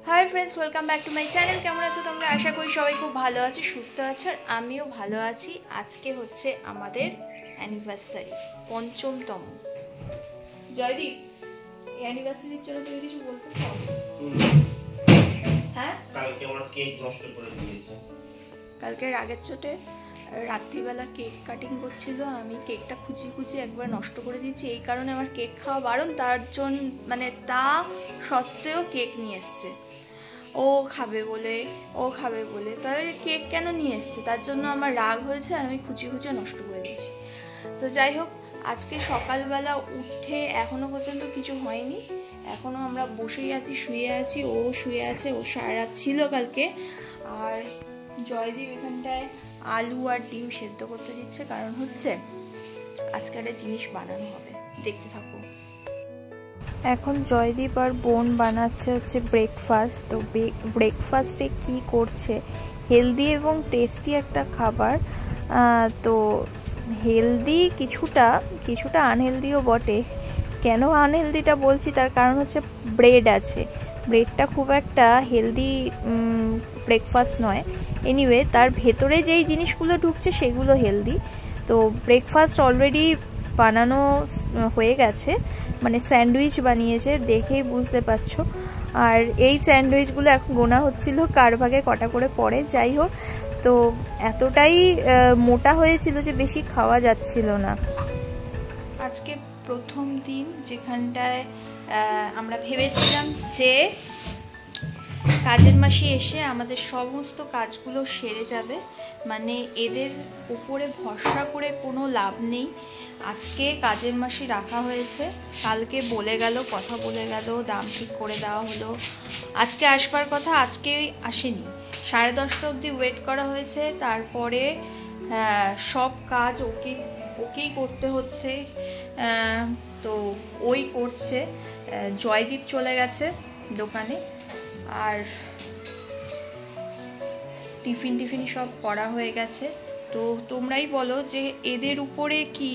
High friends welcome back to my channel केमन आछो तोमरा आशा करी सबाई खूब भालो आछो सुस्थ आछो और आमिও भालो आছি। আজকে হচ্ছে আমাদের অ্যানিভার্সারি পঞ্চমতম। জয়দীপ এই অ্যানিভার্সারির জন্য তুমি কিছু বলতে চাও? হ্যাঁ, কালকে আমরা কেক নষ্ট করে দিয়েছি। কালকে রাগের চোটে রাত্রিবেলা কেক কাটিং করছিল, আমি কেকটা খুঁচিয়ে খুঁচিয়ে একবার নষ্ট করে দিয়েছি। এই কারণে আমার কেক খাওয়া বারণ, তার জন্য মানে তা সত্ত্বেও কেক নিয়ে এসছে। ও খাবে বলে তাহলে কেক কেন নিয়ে এসছে, তার জন্য আমার রাগ হয়েছে আর আমি খুঁচিয়ে খুঁচিয়ে নষ্ট করে দিয়েছি। তো যাই হোক, আজকে সকালবেলা উঠে এখনও পর্যন্ত কিছু হয়নি, এখনও আমরা বসেই আছি, শুয়ে আছি, ও শুয়ে আছে, ও সারা রাত ছিল কালকে। আর জয়দীপ এখানটায় আলু আর ডিম সেদ্ধ করতে দিচ্ছে, কারণ হচ্ছে আজকে একটা জিনিস বানানো হবে, দেখতে থাকো। এখন জয়দীপ আর বোন বানাচ্ছে হচ্ছে ব্রেকফাস্ট। তো ব্রেকফাস্টে কি করছে, হেলদি এবং টেস্টি একটা খাবার। তো হেলদি কিছুটা আনহেলদিও বটে। কেন আনহেলদিটা বলছি, তার কারণ হচ্ছে ব্রেড আছে, ব্রেডটা খুব একটা হেলদি ব্রেকফাস্ট নয়। এনিওয়ে, তার ভেতরে যেই জিনিসগুলো ঢুকছে সেগুলো হেলদি। তো ব্রেকফাস্ট অলরেডি বানানো হয়ে গেছে, মানে স্যান্ডউইচ বানিয়েছে, দেখেই বুঝতে পারছো। আর এই স্যান্ডউইচগুলো এখন গোনা হচ্ছিল কার ভাগে কটা করে পড়ে। যাই হোক, তো এতটাই মোটা হয়েছিল যে বেশি খাওয়া যাচ্ছিল না। আজকে প্রথম দিন, যেখানটায় আমরা ভেবেছিলাম যে কাজের মাসি এসে আমাদের সমস্ত কাজগুলো সেরে যাবে, মানে এদের উপরে ভরসা করে কোনো লাভ নেই। আজকে কাজের মাসি রাখা হয়েছে, কালকে কথা বলে গেল, দাম ঠিক করে দেওয়া হলো। আজকে আসবার কথা, আজকেই আসেনি, 10:30 অবধি ওয়েট করা হয়েছে। তারপরে সব কাজ ওকেই করতে হচ্ছে, তো ওই করছে। জয়দীপ চলে গেছে দোকানে, আর টিফিন সব করা হয়ে গেছে। তো তোমরাই বলো যে এদের উপরে কি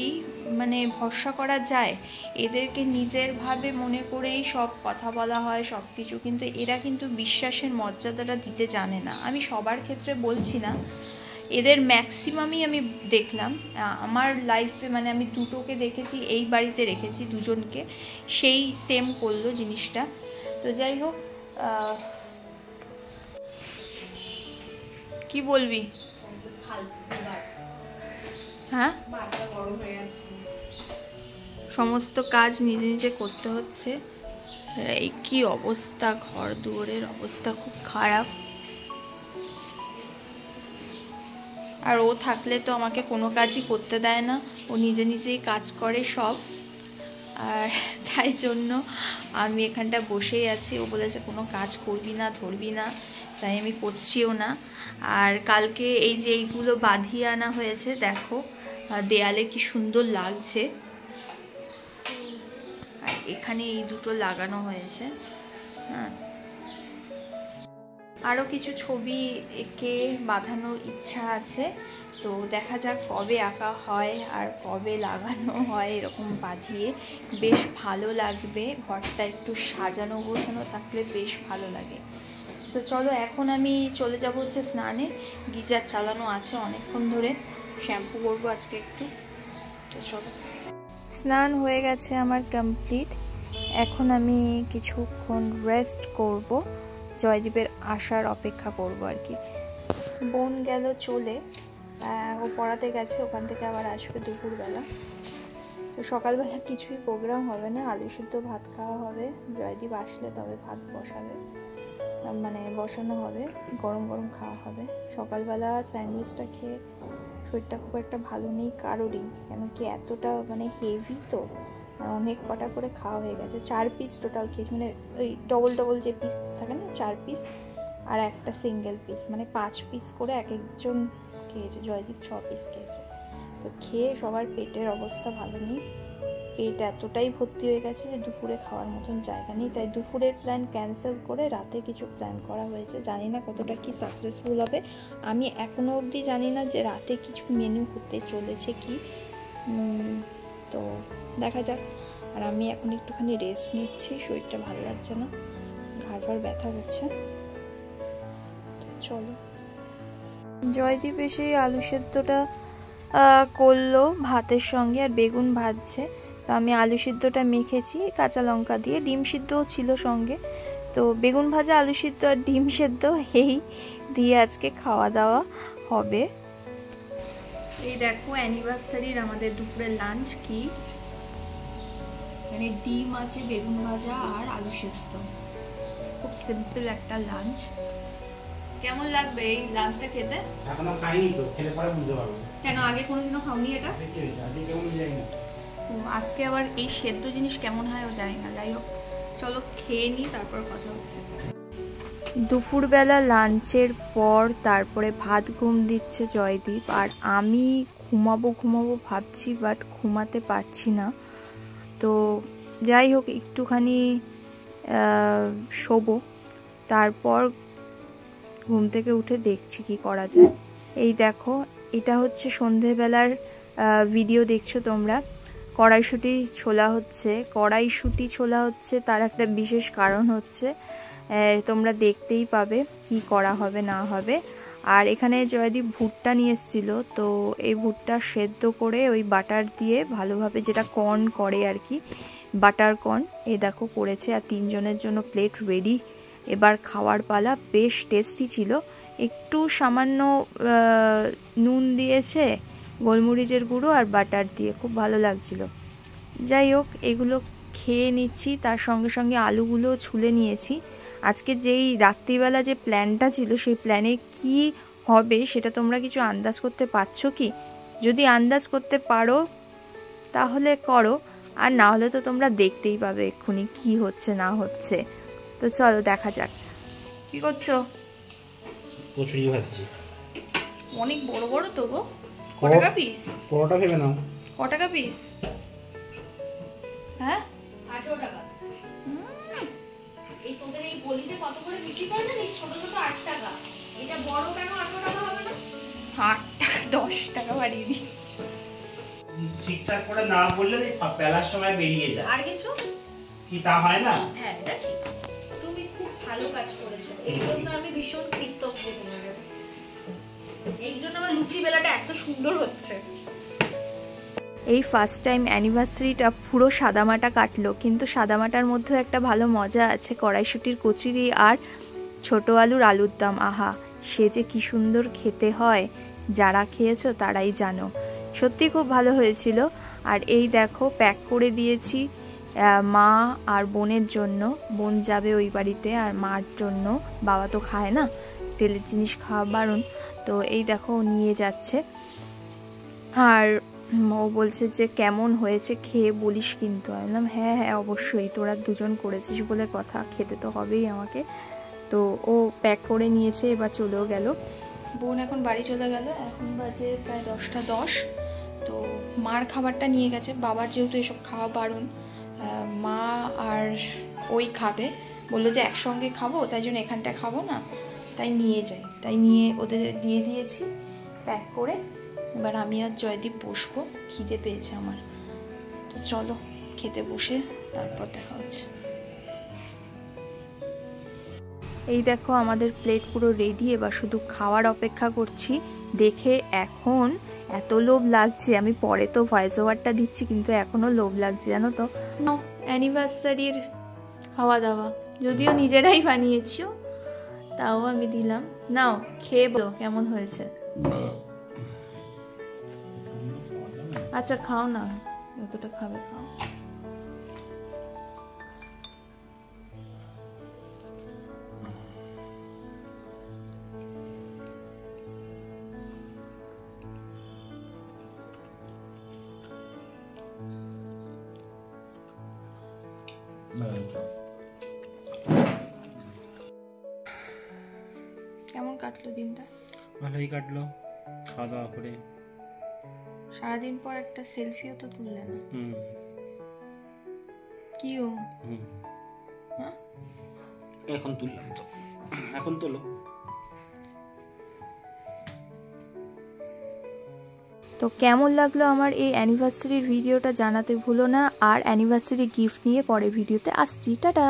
মানে ভরসা করা যায়? এদেরকে নিজের ভাবে মনে করেই সব কথা বলা হয় সব কিছু, কিন্তু এরা কিন্তু বিশ্বাসের মর্যাদাটা দিতে জানে না। আমি সবার ক্ষেত্রে বলছি না, এদের ম্যাক্সিমামই আমি দেখলাম আমার লাইফে, মানে আমি দুটোকে দেখেছি, এই বাড়িতে রেখেছি দুজনকে, সেই সেম করলো জিনিসটা। তো যাই হোক, কি বলবি? হ্যাঁ, সমস্ত কাজ নিজে করতে হচ্ছে। এই কি অবস্থা, ঘর দুয়ারের অবস্থা খুব খারাপ। আর ও থাকলে তো আমাকে কোনো কাজই করতে দেয় না, ও নিজেই কাজ করে সব। আর তাই জন্য আমি এখানটা বসেই আছি। ও বলেছে কোনো কাজ করবি না, ধরবি না, তাই আমি করছিও না। আর কালকে এই যে এইগুলো বাঁধিয়ে আনা হয়েছে, দেখো দেয়ালে কি সুন্দর লাগছে। আর এখানে এই দুটো লাগানো হয়েছে। হ্যাঁ, আরও কিছু ছবি এঁকে বাঁধানোর ইচ্ছা আছে, তো দেখা যাক কবে আঁকা হয় আর কবে লাগানো হয়। এরকম বাঁধিয়ে বেশ ভালো লাগবে, ঘরটা একটু সাজানো গোছানো থাকলে বেশ ভালো লাগে। তো চলো, এখন আমি চলে যাব হচ্ছে স্নানে। গিজার চালানো আছে অনেকক্ষণ ধরে, শ্যাম্পু করবো আজকে একটু। তো চলো, স্নান হয়ে গেছে আমার কমপ্লিট। এখন আমি কিছুক্ষণ রেস্ট করব, জয়দীপের আসার অপেক্ষা করব আর কি। বোন গেল চলে, ও পড়াতে গেছে, ওখান থেকে আবার আসবে দুপুরবেলা। তো সকালবেলা কিছুই প্রোগ্রাম হবে না, আলু সিদ্ধ ভাত খাওয়া হবে। জয়দীপ আসলে তবে ভাত বসানো হবে, গরম গরম খাওয়া হবে। সকালবেলা স্যান্ডউইচটা খেয়ে শরীরটা খুব একটা ভালো নেই কারোরই, কেন কি এতটা মানে হেভি, তো আর অনেক কটা করে খাওয়া হয়ে গেছে। 4 পিস টোটাল খেয়েছি, মানে ওই ডবল যে পিস থাকে না, 4 পিস, আর একটা সিঙ্গেল পিস, মানে 5 পিস করে এক একজন খেয়েছে। জয়দীপ 6 পিস খেয়েছে। তো খেয়ে সবার পেটের অবস্থা ভালো নেই, পেট এতটাই ভর্তি হয়ে গেছে যে দুপুরে খাওয়ার মতন জায়গা নেই। তাই দুপুরের প্ল্যান ক্যান্সেল করে রাতে কিছু প্ল্যান করা হয়েছে, জানি না কতটা কি সাকসেসফুল হবে। আমি এখনও অবধি জানি না যে রাতে কিছু মেনু হতে চলেছে কি, তো দেখা যাক। আর আমি এখন একটুখানি রেস্ট নিচ্ছি, শরীরটা ভালো লাগছে না, ঘাড় বারবার ব্যথা করছে। চলো, জয়দীপ এসে আলু সেদ্ধটা করলো ভাতের সঙ্গে, আর বেগুন ভাজছে। তো আমি আলু সিদ্ধটা মেখেছি কাঁচা লঙ্কা দিয়ে, ডিম সিদ্ধও ছিল সঙ্গে। তো বেগুন ভাজা, আলু সিদ্ধ আর ডিম সেদ্ধ এই দিয়ে আজকে খাওয়া দাওয়া হবে। এই দেখো অ্যানিভার্সারির আমাদের দুপুরের লাঞ্চ কি, মানে ডিম আছে, বেগুন ভাজা আর আলু সেদ্ধ। খুব সিম্পল একটা লাঞ্চ। কেমন লাগবে এই লাঞ্চটা খেতে? এখনো খাইনি তো, খেলে পরে বুঝতে পারবো। কেন আগে কোনোদিনও খাওনি এটা? আজকে কেমন জানি না। ও আজকে আবার এই সেদ্ধ জিনিস কেমন হয় ও জানি না। যাই হোক, চলো খেয়ে নিই, তারপর কথা হচ্ছে। দুপুরবেলা লাঞ্চের পর তারপরে ভাত ঘুম দিচ্ছে জয়দীপ, আর আমি ঘুমাবো ভাবছি, বাট ঘুমাতে পারছি না। তো যাই হোক, একটুখানি শোবো, তারপর ঘুম থেকে উঠে দেখছি কি করা যায়। এই দেখো, এটা হচ্ছে সন্ধেবেলার ভিডিও দেখছো তোমরা। কড়াইশুঁটি ছোলা হচ্ছে। কড়াইশুঁটি ছোলা হচ্ছে তার একটা বিশেষ কারণ হচ্ছে, তোমরা দেখতেই পাবে কি করা হবে না হবে। আর এখানে জয়দীপ ভুট্টা নিয়ে এসেছিলো, তো এই ভুট্টা সেদ্ধ করে ওই বাটার দিয়ে ভালোভাবে, যেটা কর্ন করে আর কি, বাটার কর্ন, এই দেখো করেছে। আর 3 জনের জন্য প্লেট রেডি। এবার খাওয়ার পালা। বেশ টেস্টি ছিল। একটু সামান্য নুন দিয়েছে, গোলমরিচের গুঁড়ো আর বাটার দিয়ে, খুব ভালো লাগছিল। যাই হোক, এগুলো খেয়ে নিচ্ছি, তার সঙ্গে সঙ্গে আলুগুলো ছুলে নিয়েছি। আজকে যেই রাত্রিবেলা যে প্ল্যানটা ছিল, সেই প্ল্যানে কি হবে সেটা তোমরা কিছু আন্দাজ করতে পারছো কি? যদি আন্দাজ করতে পারো তাহলে করো, আর না হলে তো তোমরা দেখতেই পাবে এক্ষুনি কি হচ্ছে না হচ্ছে। তো চলো দেখা যাক। কি করছো? কচুরি ভাজছি। অনেক বড় বড় তো গো। ক টাকা পিস? পরোটা ভেবে নাও। ক টাকা পিস? হ্যাঁ, 18 টাকা। এই তোদের এই গলিতে কত করে বিক্রি করে না? এই ছোট ছোট 8 টাকা। এটা বড় কেন 18 টাকা হবে না? 8 টাকা 10 টাকা বাড়িয়ে দিচ্ছে। ঠিকঠাক করে না বললে বেলার সময় বেরিয়ে যায়। আর কিছু? কি তা হয় না? হ্যাঁ, এটা ঠিক। তুমি খুব ভালো কাজ করেছো। এই জন্য আমি ভীষণ কৃতজ্ঞ তোমাকে। এই জন্য আমার লুচি বেলাটা এত সুন্দর হচ্ছে। এই ফার্স্ট টাইম অ্যানিভার্সারিটা পুরো সাদামাটা কাটলো, কিন্তু সাদামাটার মধ্যেও একটা ভালো মজা আছে। কড়াইশুঁটির কচুরি আর ছোট আলুর আলুর দম, আহা, সে যে কি সুন্দর খেতে হয়, যারা খেয়েছো তারাই জানো। সত্যি খুব ভালো হয়েছিল। আর এই দেখো প্যাক করে দিয়েছি মা আর বোনের জন্য। বোন যাবে ওই বাড়িতে, আর মার জন্য। বাবা তো খায় না, তেলের জিনিস খাওয়া বারণ। তো এই দেখো নিয়ে যাচ্ছে। আর ও বলছে যে কেমন হয়েছে খেয়ে বলিস কিন্তু। আমি বললাম হ্যাঁ হ্যাঁ অবশ্যই, তোরা দুজন করেছিস বলে কথা, খেতে তো হবেই আমাকে। তো ও প্যাক করে নিয়েছে, এবার চলেও গেল। বোন এখন বাড়ি চলে গেল। এখন বাজে প্রায় 10টা 10। তো মার খাবারটা নিয়ে গেছে। বাবার যেহেতু এসব খাওয়া বারণ, মা আর ওই খাবে, বললো যে একসঙ্গে খাবো, তাই জন্য এখানটা খাবো না, তাই নিয়ে যাই। তাই নিয়ে ওদের দিয়ে দিয়েছি প্যাক করে। এবার আমি আর জয়দীপ বসবো, খিদে পেয়েছে আমার। তো চলো খেতে বসে তারপর দেখা হচ্ছে। এই দেখো আমাদের প্লেট পুরো রেডি, এবার শুধু খাওয়ার অপেক্ষা করছি। দেখে এখন এত লোভ লাগছে, আমি পরে তো ভয়েস ওভারটা দিচ্ছি, কিন্তু এখনো লোভ লাগছে জানো তো। অ্যানিভার্সারির খাওয়া দাওয়া যদিও নিজেরাই বানিয়েছো, তাও আমি দিলাম। নাও খেয়ে বলো কেমন হয়েছে। আচ্ছা খাও না, যতটা খাবে খাও। কেমন কাটলো দিনটা? ভালোই কাটলো, খাওয়া দাওয়া করে। সারাদিন পর একটা সেলফিও তো তুললে না। কি ও হ্যাঁ, এখন তুললাম তো, এখন তোলো। তো কেমন লাগলো আমার এই অ্যানিভার্সারির ভিডিওটা জানাতে ভুলো না। আর অ্যানিভার্সারি গিফট নিয়ে পরের ভিডিওতে আসছি। টাটা।